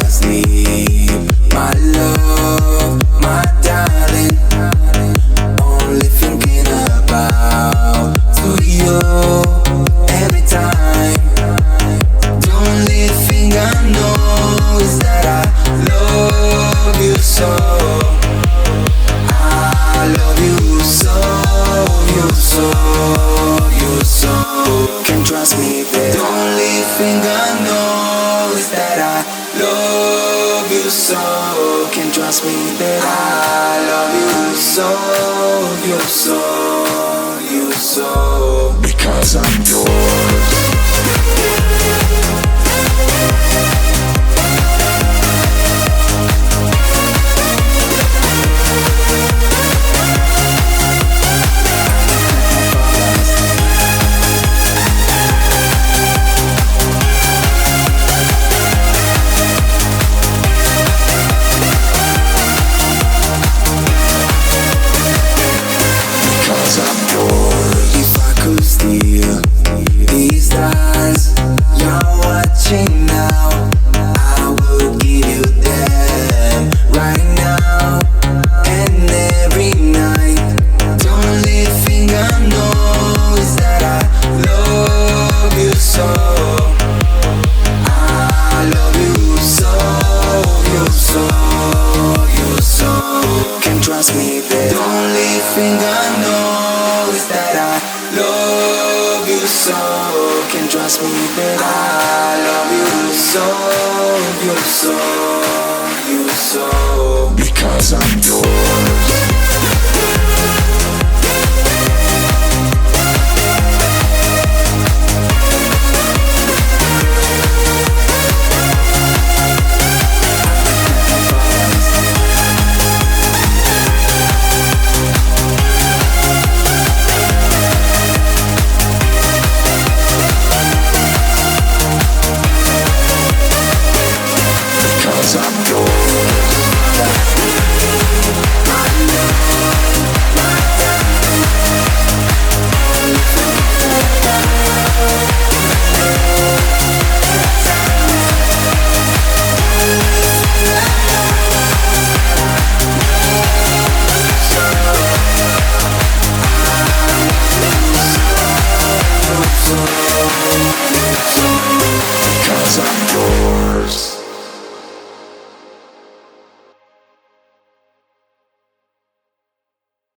asleep. My love, my darling, only thinking about you every time. The only thing I know is that I love you so. I love you so, you so, you so. Can trust me, babe. The only thing I know is that I love you so. Can trust me, babe. I love you so, you so, you so. Because I'm yours. If I could steal these stars you're watching now, I would give you them right now and every night. The only thing I know is that I love you so. I love you so, you so, you so. Can trust me, babe. The only thing I know is that I love you so. Can trust me, babe. I love you so, you so, you so. Because I'm yours.